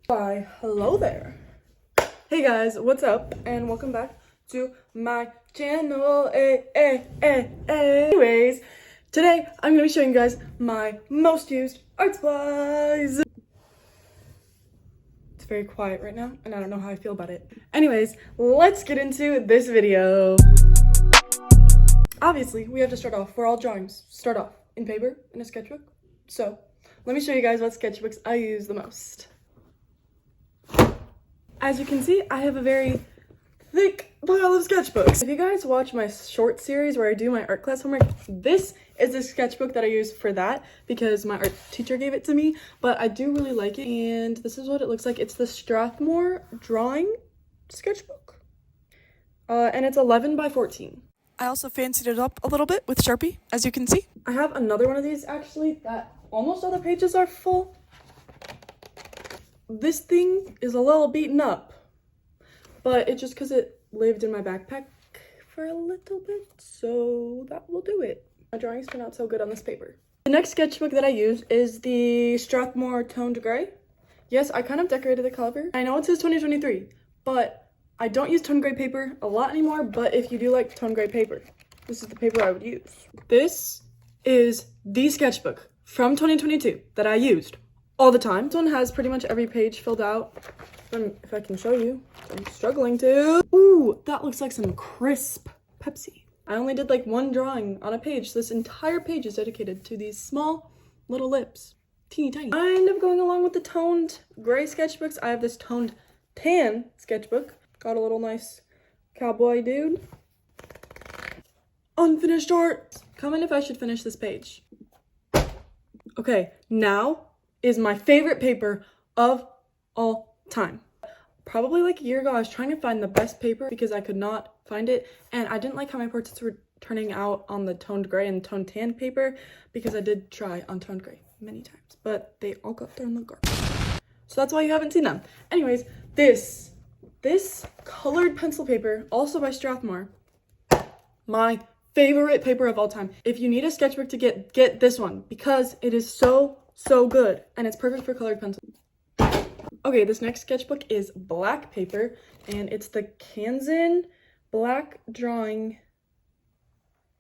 Why, hello there. Hey guys, what's up? And welcome back to my channel. Anyways, today I'm going to be showing you guys my most used art supplies. It's very quiet right now, and I don't know how I feel about it. Anyways, let's get into this video. Obviously, we have to start off where all drawings start off, in paper, in a sketchbook. So, let me show you guys what sketchbooks I use the most. As you can see, I have a very thick pile of sketchbooks. If you guys watch my short series where I do my art class homework, this is a sketchbook that I use for that because my art teacher gave it to me, but I do really like it, and this is what it looks like. It's the Strathmore drawing sketchbook, and it's 11 by 14. I also fancied it up a little bit with Sharpie, as you can see. I have another one of these actually that almost all the pages are full. This thing is a little beaten up, but it's just because it lived in my backpack for a little bit, so that will do it. My drawings turn out so good on this paper. The next sketchbook that I use is the Strathmore Toned Gray. Yes, I kind of decorated the cover. I know it says 2023, but I don't use toned gray paper a lot anymore, but if you do like toned gray paper, this is the paper I would use. This is the sketchbook from 2022 that I used all the time. This one has pretty much every page filled out. If I can show you, I'm struggling to. Ooh, that looks like some crisp Pepsi. I only did like one drawing on a page. So this entire page is dedicated to these small little lips. Teeny tiny. Kind of going along with the toned gray sketchbooks, I have this toned tan sketchbook. Got a little nice cowboy dude. Unfinished art. Comment if I should finish this page. Okay, now is my favorite paper of all time. Probably like a year ago, I was trying to find the best paper because I could not find it, and I didn't like how my portraits were turning out on the toned gray and toned tan paper because I did try on toned gray many times, but they all got thrown in the garbage. So that's why you haven't seen them. Anyways, this colored pencil paper, also by Strathmore, my favorite paper of all time. If you need a sketchbook to get this one because it is so good and it's perfect for colored pencil. Okay, this next sketchbook is black paper, and it's the Canson black drawing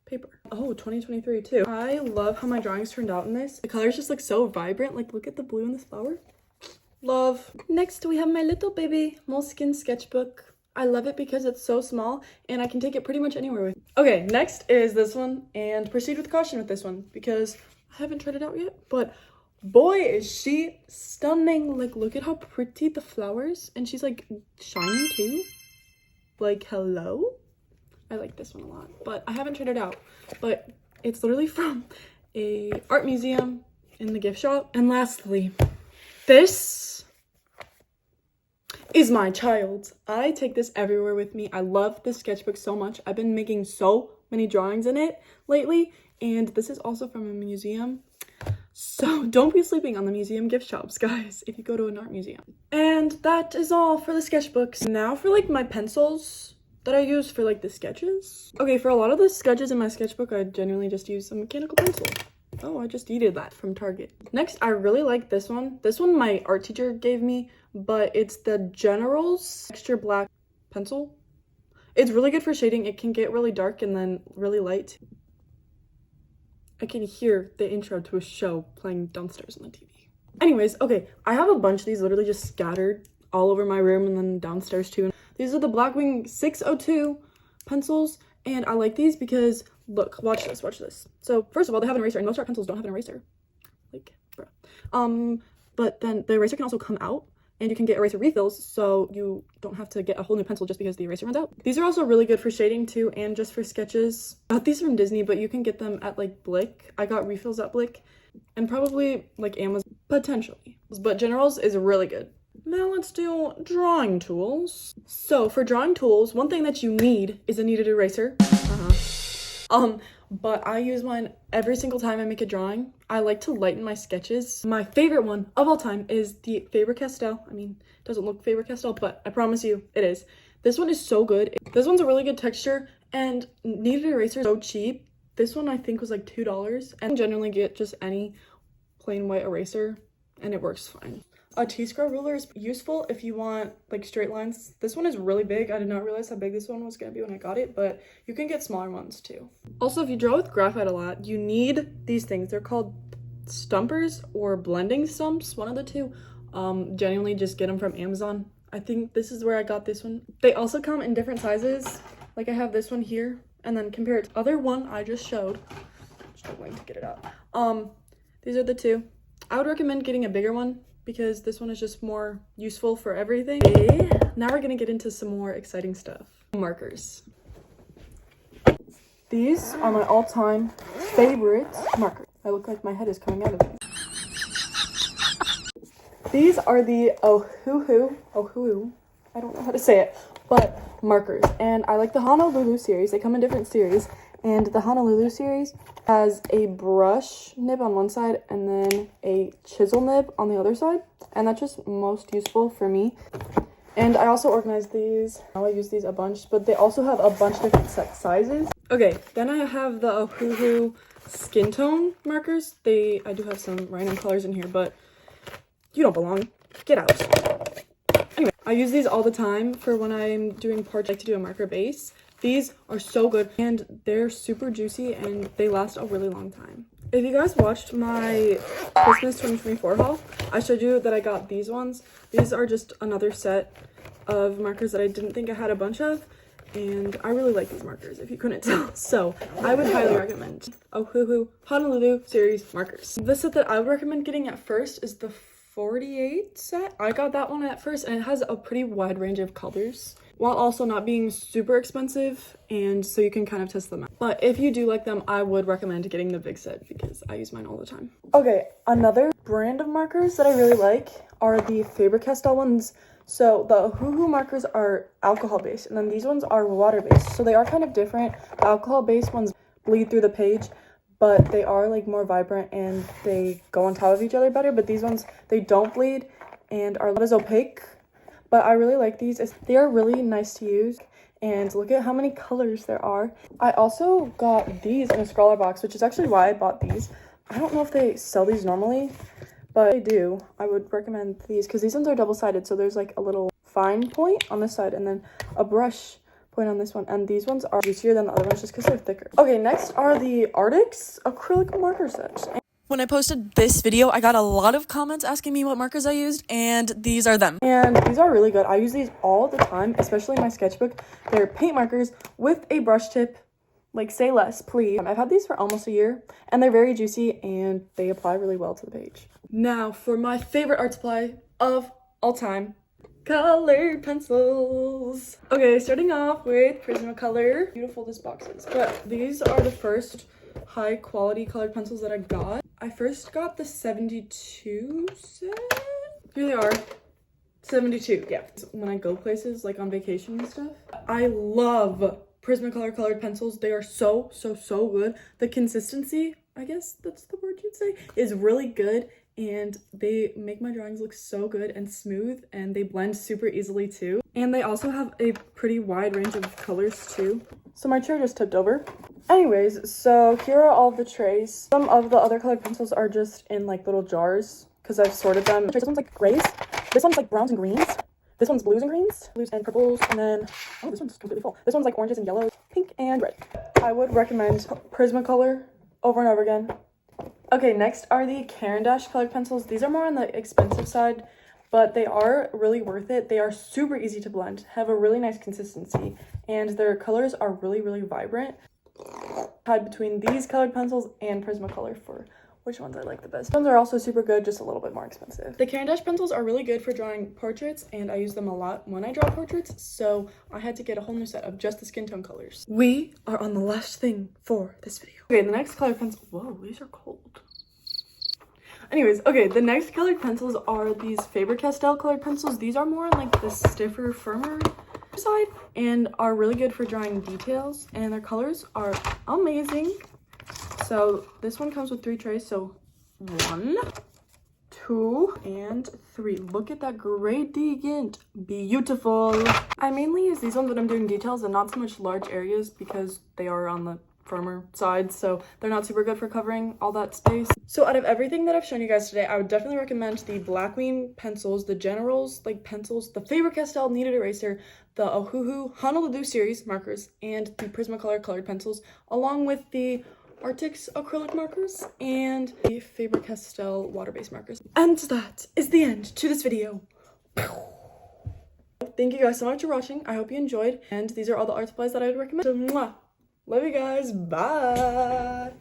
paper. Oh, 2023 too. I love how my drawings turned out in this. The colors just look so vibrant. Like, look at the blue in this flower. Love. Next, we have my little baby moleskin sketchbook. I love it because it's so small and I can take it pretty much anywhere with me. Okay, next is this one, and proceed with caution with this one because I haven't tried it out yet, but boy, is she stunning. Like, look at how pretty the flowers, and she's like shiny too. Like, hello? I like this one a lot, but I haven't tried it out. But it's literally from a art museum in the gift shop. And lastly, this is my child. I take this everywhere with me. I love this sketchbook so much. I've been making so many drawings in it lately, and this is also from a museum. So don't be sleeping on the museum gift shops, guys, if you go to an art museum. And that is all for the sketchbooks. Now for like my pencils that I use for like the sketches. Okay, for a lot of the sketches in my sketchbook, I genuinely just use a mechanical pencil. Oh, I just needed that from Target. Next, I really like this one. This one my art teacher gave me, but it's the General's Extra Black pencil. It's really good for shading. It can get really dark and then really light. I can hear the intro to a show playing downstairs on the TV. Anyways, okay, I have a bunch of these literally just scattered all over my room and then downstairs too. These are the Blackwing 602 pencils, and I like these because, look, watch this. So first of all, they have an eraser, and most art pencils don't have an eraser. Like, bruh. But then the eraser can also come out, and you can get eraser refills, so you don't have to get a whole new pencil just because the eraser runs out. These are also really good for shading too, and just for sketches. I got these from Disney, but you can get them at like Blick. I got refills at Blick, and probably like Amazon, potentially. But General's is really good. Now let's do drawing tools. So for drawing tools, one thing that you need is a kneaded eraser. But I use mine every single time I make a drawing. I like to lighten my sketches. My favorite one of all time is the Faber Castell. I mean, it doesn't look Faber Castell, but I promise you it is. This one is so good. This one's a really good texture, and kneaded eraser is so cheap. This one I think was like $2, and generally get just any plain white eraser and it works fine. A T-square ruler is useful if you want like straight lines. This one is really big. I did not realize how big this one was gonna be when I got it, but you can get smaller ones too. Also, if you draw with graphite a lot, you need these things. They're called stumpers or blending stumps, one of the two. Genuinely just get them from Amazon. I think this is where I got this one. They also come in different sizes. Like I have this one here, and then compare it to the other one I just showed. I'm struggling to get it out. These are the two. I would recommend getting a bigger one because this one is just more useful for everything. Okay, now we're gonna get into some more exciting stuff. Markers. These are my all-time favorite markers. I look like my head is coming out of it. These are the alllll, I don't know how to say it, but markers. And I like the Honolulu series. They come in different series. And the Honolulu series has a brush nib on one side and then a chisel nib on the other side. And that's just most useful for me. And I also organize these. I use these a bunch, but they also have a bunch of different set sizes. Okay, then I have the alllll skin tone markers. I do have some random colors in here, but you don't belong. Get out. Anyway, I use these all the time for when I'm doing portraits. I like to do a marker base. These are so good and they're super juicy and they last a really long time. If you guys watched my Christmas 2024 haul, I showed you that I got these ones. These are just another set of markers that I didn't think I had a bunch of, and I really like these markers if you couldn't tell. So I would highly recommend Honolulu series markers. The set that I would recommend getting at first is the 48 set. I got that one at first and it has a pretty wide range of colors, while also not being super expensive, and so you can kind of test them out. But if you do like them, I would recommend getting the big set because I use mine all the time. Okay, another brand of markers that I really like are the Faber Castell ones. So the alllll markers are alcohol based, and then these ones are water based. So they are kind of different. The alcohol based ones bleed through the page, but they are like more vibrant and they go on top of each other better. But these ones, they don't bleed and are not as opaque. But I really like these. They are really nice to use. And look at how many colors there are. I also got these in a scrawler box, which is actually why I bought these. I don't know if they sell these normally, but they do. I would recommend these because these ones are double-sided. So there's like a little fine point on this side and then a brush point on this one. And these ones are juicier than the other ones just because they're thicker. Okay, next are the Arrtx Acrylic marker sets. When I posted this video, I got a lot of comments asking me what markers I used, and these are them. And these are really good. I use these all the time, especially in my sketchbook. They're paint markers with a brush tip. Like, say less, please. I've had these for almost a year, and they're very juicy, and they apply really well to the page. Now, for my favorite art supply of all time, colored pencils. Okay, starting off with Prismacolor. Beautiful this box is. But these are the first high quality colored pencils that I got. I first got the 72 set. Here they are. 72, yeah. When I go places, like on vacation and stuff. I love Prismacolor colored pencils. They are so good. The consistency, I guess that's the word you'd say, is really good. And they make my drawings look so good and smooth, and they blend super easily too. And they also have a pretty wide range of colors too. So my chair just tipped over. Anyways, so here are all the trays. Some of the other colored pencils are just in like little jars because I've sorted them. This one's like grays. This one's like browns and greens. This one's blues and greens, blues and purples, and then, oh, this one's completely full. This one's like oranges and yellows, pink and red. I would recommend Prismacolor over and over again. Okay, next are the Caren D'ache colored pencils. These are more on the expensive side, but they are really worth it. They are super easy to blend, have a really nice consistency, and their colors are really vibrant. Had between these colored pencils and Prismacolor for which ones I like the best. These ones are also super good, just a little bit more expensive. The Caren D'ache pencils are really good for drawing portraits, and I use them a lot when I draw portraits, so I had to get a whole new set of just the skin tone colors. We are on the last thing for this video. Okay, the next colored pencil, whoa, these are cold. Anyways, okay, the next colored pencils are these Faber Castell colored pencils. These are more on like the stiffer, firmer side and are really good for drawing details, and their colors are amazing. So this one comes with 3 trays, so 1, 2, and 3. Look at that gradient. Beautiful. I mainly use these ones when I'm doing details and not so much large areas because they are on the firmer sides, so they're not super good for covering all that space. So out of everything that I've shown you guys today, I would definitely recommend the Blackwing pencils, the Generals like pencils, the Faber Castell kneaded eraser, the Ohuhu Honolulu series markers, and the Prismacolor colored pencils, along with the Arrtx acrylic markers and the Faber Castell water-based markers. And that is the end to this video. Thank you guys so much for watching. I hope you enjoyed, and these are all the art supplies that I would recommend. So, mwah! Love you guys. Bye.